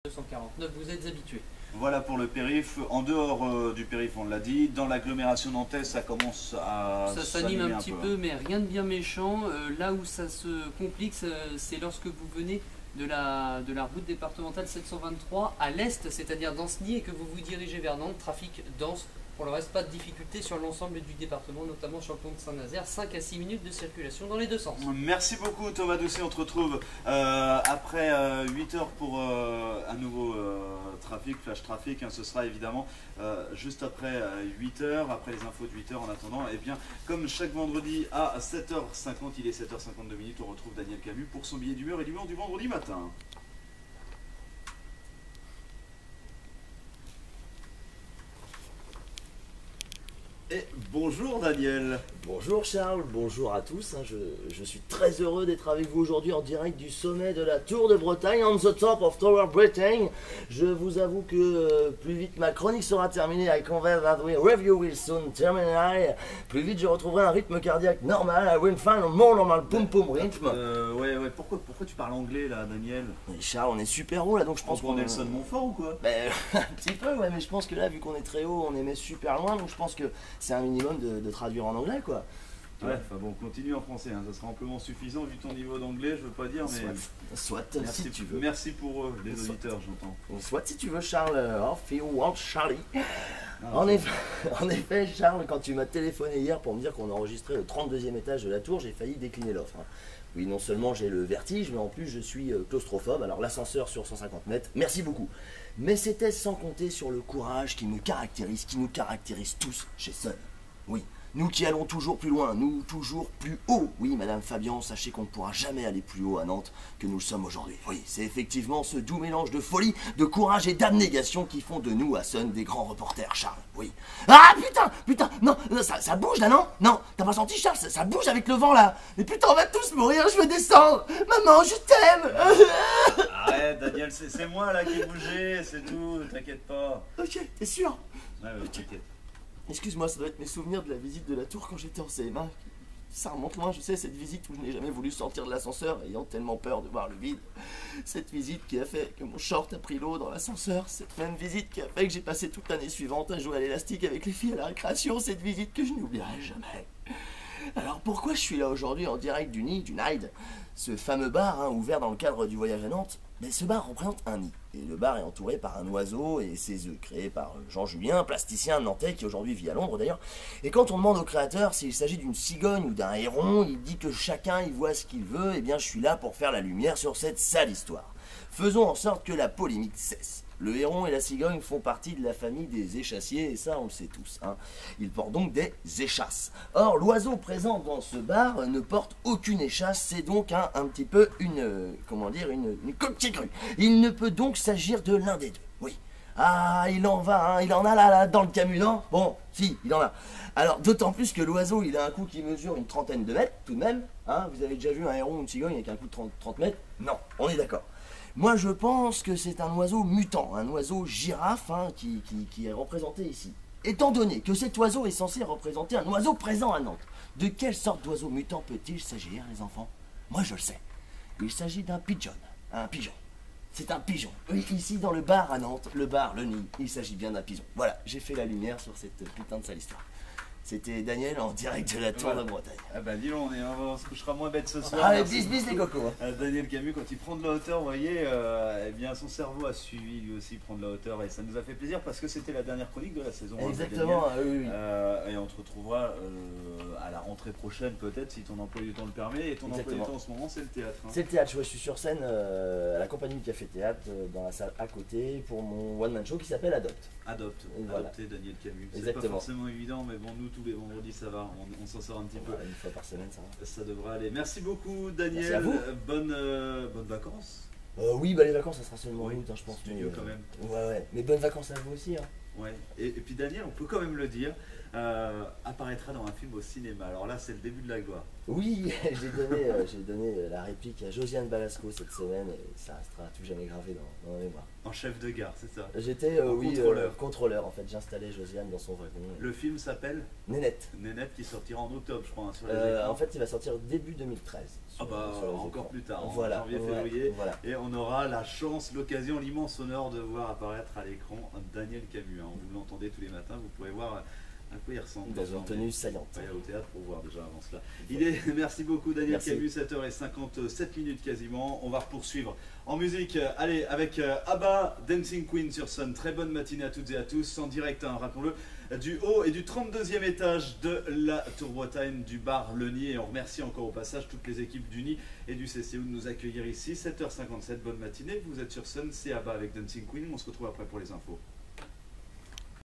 249, vous êtes habitués. Voilà pour le périph'. En dehors du périph', on l'a dit, dans l'agglomération nantaise, ça commence à Ça s'anime un petit peu, hein. mais rien de bien méchant. Là où ça se complique, c'est lorsque vous venez de la route départementale 723 à l'est, c'est-à-dire d'Ancenis, et que vous vous dirigez vers Nantes. Trafic dense. Pour le reste, pas de difficulté sur l'ensemble du département, notamment sur le pont de Saint-Nazaire. 5 à 6 minutes de circulation dans les deux sens. Merci beaucoup Thomas Doucet, on te retrouve après 8 heures pour un nouveau trafic, flash trafic, hein, ce sera évidemment juste après 8 heures, après les infos de 8 heures. En attendant, et bien, comme chaque vendredi à 7h50, il est 7h52 minutes, on retrouve Daniel Camus pour son billet d'humeur et d'humeur du vendredi matin. Et bonjour Daniel. Bonjour Charles, bonjour à tous. Je suis très heureux d'être avec vous aujourd'hui en direct du sommet de la Tour de Bretagne, on the top of Tower Britain. Je vous avoue que plus vite ma chronique sera terminée, I convey that we review will soon terminate. Plus vite je retrouverai un rythme cardiaque normal, I will find a more normal pum pum rythme. Ouais, pourquoi tu parles anglais là, Daniel? Mais Charles, on est super haut là, donc je pense qu'on est Nelson Montfort ou quoi? Ben, un petit peu, ouais, mais je pense que là, vu qu'on est très haut, on émet super loin, donc je pense que c'est un minimum de traduire en anglais, quoi. Ouais, enfin bon, continue en français, hein, ça sera amplement suffisant vu ton niveau d'anglais, je veux pas dire, mais... Soit merci, si tu veux. Merci pour eux, les auditeurs, j'entends. Soit si tu veux, Charles, if you want Charlie. Non, en effet, Charles, quand tu m'as téléphoné hier pour me dire qu'on enregistrait le 32e étage de la tour, j'ai failli décliner l'offre. Hein. Oui, non seulement j'ai le vertige, mais en plus je suis claustrophobe, alors l'ascenseur sur 150 mètres, merci beaucoup. Mais c'était sans compter sur le courage qui me caractérise, qui nous caractérise tous chez Sun. Oui. Nous qui allons toujours plus loin, nous toujours plus haut. Oui, Madame Fabian, sachez qu'on ne pourra jamais aller plus haut à Nantes que nous le sommes aujourd'hui. Oui, c'est effectivement ce doux mélange de folie, de courage et d'abnégation qui font de nous à Sun des grands reporters, Charles. Oui. Ah putain, non, ça bouge là, non? Non, t'as pas senti, Charles, ça bouge avec le vent là. Mais putain, on va tous mourir, je veux descendre. Maman, je t'aime. Arrête, Daniel, c'est moi là qui ai bougé, c'est tout, t'inquiète pas. Ok, t'es sûr? Ouais, t'inquiète. Excuse-moi, ça doit être mes souvenirs de la visite de la tour quand j'étais en CM1. Ça remonte loin, je sais, cette visite où je n'ai jamais voulu sortir de l'ascenseur, ayant tellement peur de voir le vide. Cette visite qui a fait que mon short a pris l'eau dans l'ascenseur. Cette même visite qui a fait que j'ai passé toute l'année suivante à jouer à l'élastique avec les filles à la récréation. Cette visite que je n'oublierai jamais. Alors pourquoi je suis là aujourd'hui en direct du nid, du Nide, ce fameux bar hein, ouvert dans le cadre du voyage à Nantes? Mais ce bar représente un nid, et le bar est entouré par un oiseau et ses œufs, créés par Jean Julien, plasticien nantais qui aujourd'hui vit à Londres d'ailleurs. Et quand on demande au créateur s'il s'agit d'une cigogne ou d'un héron, il dit que chacun y voit ce qu'il veut, et bien je suis là pour faire la lumière sur cette sale histoire. Faisons en sorte que la polémique cesse. Le héron et la cigogne font partie de la famille des échassiers, et ça on le sait tous. Hein. Ils portent donc des échasses. Or, l'oiseau présent dans ce bar ne porte aucune échasse, c'est donc un petit peu une coquille crue. Il ne peut donc s'agir de l'un des deux, oui. Ah, il en va, hein, il en a là dans le Camus, non? Bon, si, il en a. Alors, d'autant plus que l'oiseau, il a un cou qui mesure une trentaine de mètres, tout de même. Hein. Vous avez déjà vu un héron ou une cigogne avec un cou de 30 mètres? Non, on est d'accord. Moi, je pense que c'est un oiseau mutant, un oiseau girafe hein, qui est représenté ici. Étant donné que cet oiseau est censé représenter un oiseau présent à Nantes, de quelle sorte d'oiseau mutant peut-il s'agir, les enfants? Moi, je le sais. Il s'agit d'un pigeon, un pigeon. C'est un pigeon. Oui, ici, dans le bar à Nantes, le bar, le nid, il s'agit bien d'un pigeon. Voilà, j'ai fait la lumière sur cette putain de sale histoire. C'était Daniel en direct de la Tour de Bretagne. Ah bah dis donc, on se couchera moins bête ce soir. Allez, bis les cocos. Daniel Camus, quand il prend de la hauteur, vous voyez, eh bien son cerveau a suivi lui aussi prendre de la hauteur et ça nous a fait plaisir parce que c'était la dernière chronique de la saison. Exactement, oui. Et on te retrouvera à la rentrée prochaine peut-être si ton emploi du temps le permet. Et ton emploi du temps en ce moment, c'est le théâtre. Hein. C'est le théâtre, je suis sur scène à la compagnie du Café Théâtre, dans la salle à côté, pour mon one-man show qui s'appelle Adopte. Adopte, voilà. Adopter Daniel Camus. C'est pas Exactement. forcément évident, mais bon, nous tous les vendredis ça va, on s'en sort un petit peu. Une fois par semaine, ça va. Ça devrait aller. Merci beaucoup Daniel. Merci à vous. Bonnes vacances. Oui, bah les vacances, ça sera seulement oui, août, hein, je pense. Studio quand même. Ouais, mais bonnes vacances à vous aussi. Hein. Ouais. Et puis Daniel, on peut quand même le dire, apparaîtra dans un film au cinéma. Alors là, c'est le début de la gloire. Oui, j'ai donné la réplique à Josiane Balasco cette semaine et ça restera à tout jamais gravé dans ma mémoire. En chef de gare, c'est ça. J'étais, oui, contrôleur. contrôleur en fait. J'installais Josiane dans son wagon. Le film s'appelle Nénette. Nénette, qui sortira en octobre, je crois, hein, sur les écrans. En fait, il va sortir début 2013. Ah bah, sur les encore écrans. plus tard, en Voilà, janvier, ouais, février. voilà. Et on aura la chance, l'occasion, l'immense honneur de voir apparaître à l'écran Daniel Camus. Hein. Vous l'entendez tous les matins, vous pourrez voir à quoi il ressemble. Dans une tenue saillante. Il va au théâtre pour voir déjà avant cela. Merci beaucoup Daniel Merci. Camus, 7h57 quasiment. On va poursuivre en musique. Allez, avec ABBA, Dancing Queen sur Sun. Très bonne matinée à toutes et à tous. En direct, hein, rappelons-le, du haut et du 32e étage de la Tour Bretagne du bar Le Nid. Et on remercie encore au passage toutes les équipes du Nid et du CCO de nous accueillir ici. 7h57, bonne matinée. Vous êtes sur Sun, c'est ABBA avec Dancing Queen. On se retrouve après pour les infos.